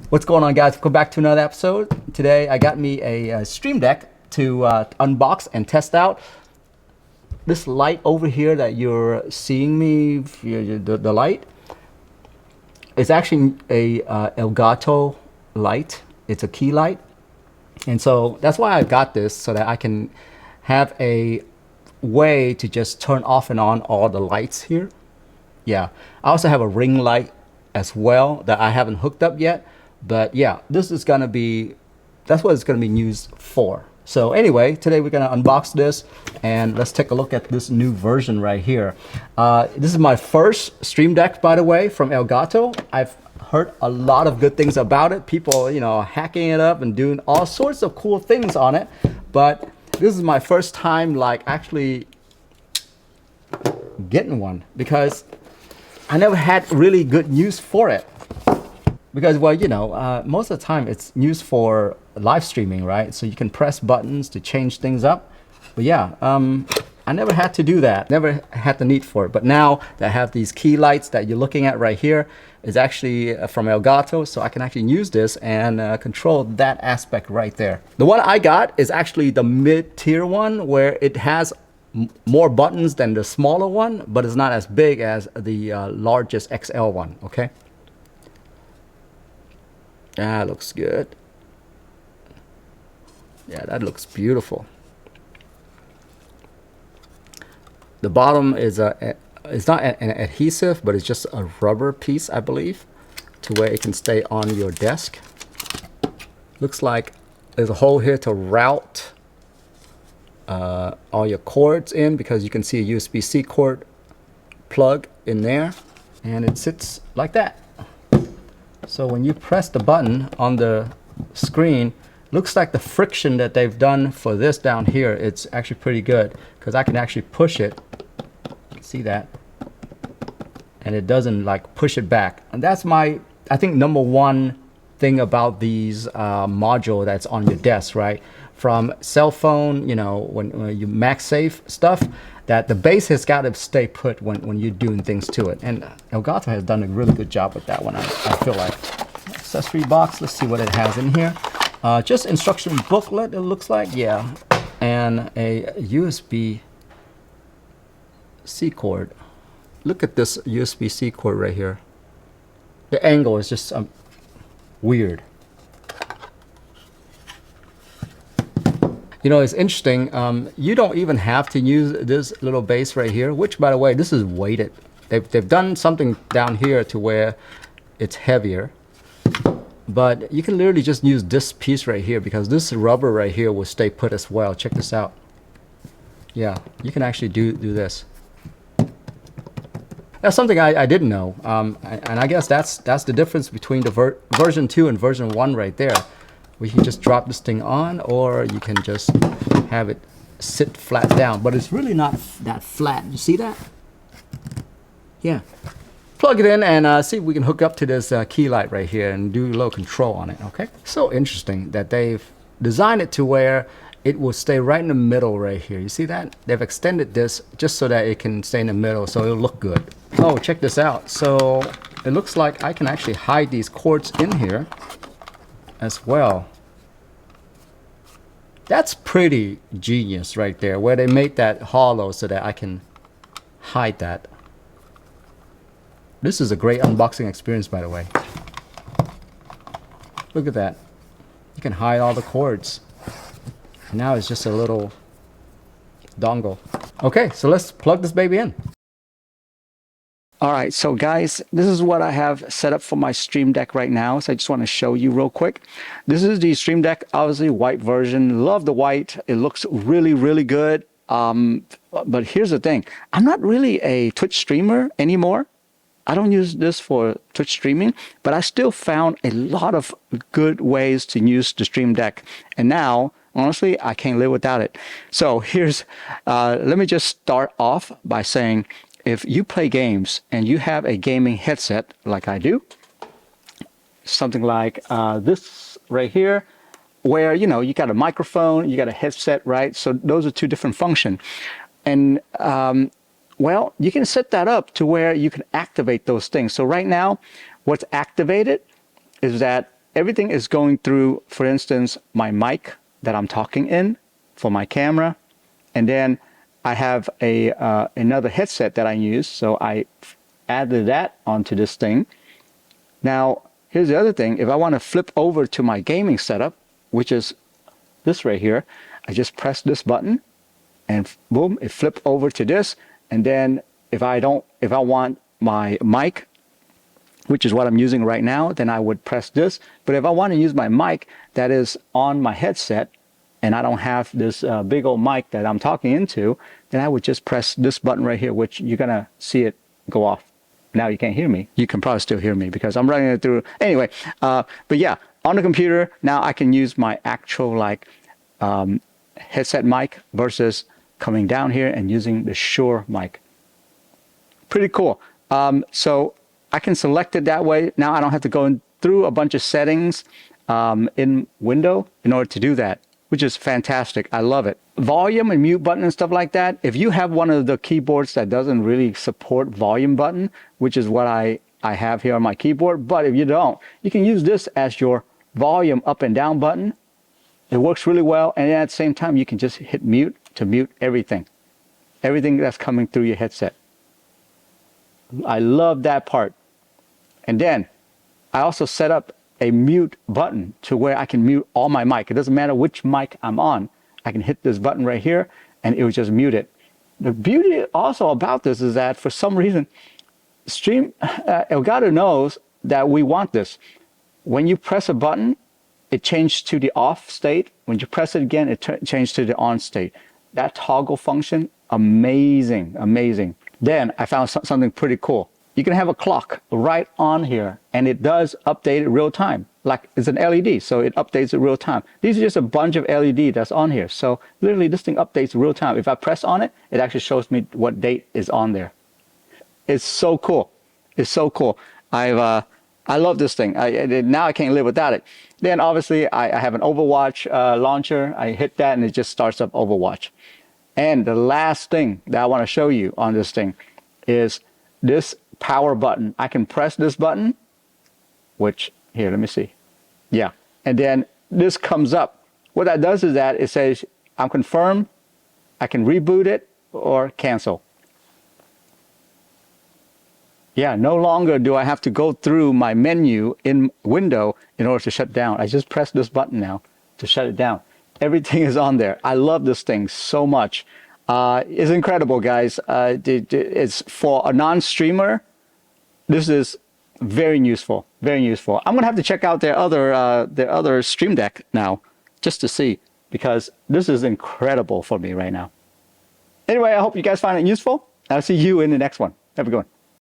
What's going on, guys? Welcome back to another episode. Today I got me a Stream Deck to unbox and test out. This light over here that you're seeing me, the light, is actually a Elgato light. It's a key light. And so that's why I got this, so that I can have a way to just turn off and on all the lights here. Yeah, I also have a ring light as well that I haven't hooked up yet. But yeah, this is gonna be, that's what it's gonna be used for. So anyway, today we're gonna unbox this and let's take a look at this new version right here. This is my first Stream Deck, by the way, from Elgato. I've heard a lot of good things about it. People, you know, hacking it up and doing all sorts of cool things on it. But this is my first time like actually getting one, because I never had really good use for it. Because, well, you know, most of the time it's used for live streaming, right? So you can press buttons to change things up. But yeah, I never had to do that. Never had the need for it. But now that I have these key lights that you're looking at right here is actually from Elgato. So I can actually use this and control that aspect right there. The one I got is actually the mid-tier one, where it has more buttons than the smaller one, but it's not as big as the largest XL one, okay? That looks good. Yeah, that looks beautiful. The bottom is it's not an adhesive, but it's just a rubber piece, I believe, to where it can stay on your desk. Looks like there's a hole here to route all your cords in, because you can see a USB-C cord plug in there, and it sits like that. So when you press the button on the screen, looks like the friction that they've done for this down here, it's actually pretty good, because I can actually push it. See that? And it doesn't like push it back. And that's my, I think, number one thing about these module that's on your desk, right? From cell phone, you know, when you MagSafe stuff, that the base has got to stay put when you're doing things to it. And Elgato has done a really good job with that one, I feel like. Accessory box, let's see what it has in here. Just instruction booklet, it looks like, yeah. And a USB-C cord. Look at this USB-C cord right here. The angle is just weird. You know, it's interesting. You don't even have to use this little base right here, which, by the way, this is weighted. They've done something down here to where it's heavier. But you can literally just use this piece right here, because this rubber right here will stay put as well. Check this out. Yeah, you can actually do this. That's something I didn't know. And I guess that's the difference between the version 2 and version 1 right there. We can just drop this thing on, or you can just have it sit flat down. But it's really not that flat. You see that? Yeah. Plug it in and see if we can hook up to this key light right here and do a little control on it, okay? So interesting that they've designed it to where it will stay right in the middle right here. You see that? They've extended this just so that it can stay in the middle, so it'll look good. Oh, check this out. So it looks like I can actually hide these cords in here as well. That's pretty genius right there, where they made that hollow so that I can hide that. This is a great unboxing experience, by the way. Look at that. You can hide all the cords. Now it's just a little dongle. Okay, so let's plug this baby in. All right, so guys, this is what I have set up for my Stream Deck right now. So I just want to show you real quick. This is the Stream Deck, obviously white version. Love the white. It looks really, really good. But here's the thing. I'm not really a Twitch streamer anymore. I don't use this for Twitch streaming, but I still found a lot of good ways to use the Stream Deck. And now, honestly, I can't live without it. So here's, let me just start off by saying, if you play games and you have a gaming headset like I do, something like this right here, where, you know, you got a microphone, you got a headset, right? So those are two different functions. And well, you can set that up to where you can activate those things. So right now, what's activated is that everything is going through, for instance, my mic that I'm talking in for my camera. And then I have another headset that I use. So I added that onto this thing. Now, here's the other thing. If I want to flip over to my gaming setup, which is this right here, I just press this button and boom, it flipped over to this. And then if I want my mic, which is what I'm using right now, then I would press this. But if I want to use my mic that is on my headset and I don't have this big old mic that I'm talking into, then I would just press this button right here, which you're going to see it go off. Now you can't hear me. You can probably still hear me because I'm running it through. Anyway, but yeah, on the computer, now I can use my actual like headset mic versus coming down here and using the Shure mic. Pretty cool. So I can select it that way. Now I don't have to go through a bunch of settings in Windows in order to do that, which is fantastic. I love it. Volume and mute button and stuff like that. If you have one of the keyboards that doesn't really support volume button, which is what I have here on my keyboard, but if you don't, you can use this as your volume up and down button. It works really well. And at the same time, you can just hit mute to mute everything that's coming through your headset. I love that part. And then I also set up a mute button to where I can mute all my mic. It doesn't matter which mic I'm on. I can hit this button right here and it will just mute it. The beauty also about this is that for some reason, Elgato knows that we want this. When you press a button, it changes to the off state. When you press it again, it changes to the on state. That toggle function, amazing, amazing. Then I found something pretty cool. You can have a clock right on here and it does update it real time. Like it's an LED, so it updates it real time. These are just a bunch of LED that's on here. So literally this thing updates real time. If I press on it, it actually shows me what date is on there. It's so cool. It's so cool. I love this thing. Now I can't live without it. Then obviously I have an Overwatch launcher. I hit that and it just starts up Overwatch. And the last thing that I want to show you on this thing is this power button. I can press this button, which here, let me see. Yeah. And then this comes up. What that does is that it says, I'm confirmed. I can reboot it or cancel. Yeah, no longer do I have to go through my menu in Windows in order to shut down. I just press this button now to shut it down. Everything is on there. I love this thing so much. It's incredible, guys. It's for a non-streamer. This is very useful, very useful. I'm gonna have to check out their other Stream Deck now, just to see, because this is incredible for me right now. Anyway, I hope you guys find it useful. I'll see you in the next one. Have a good one.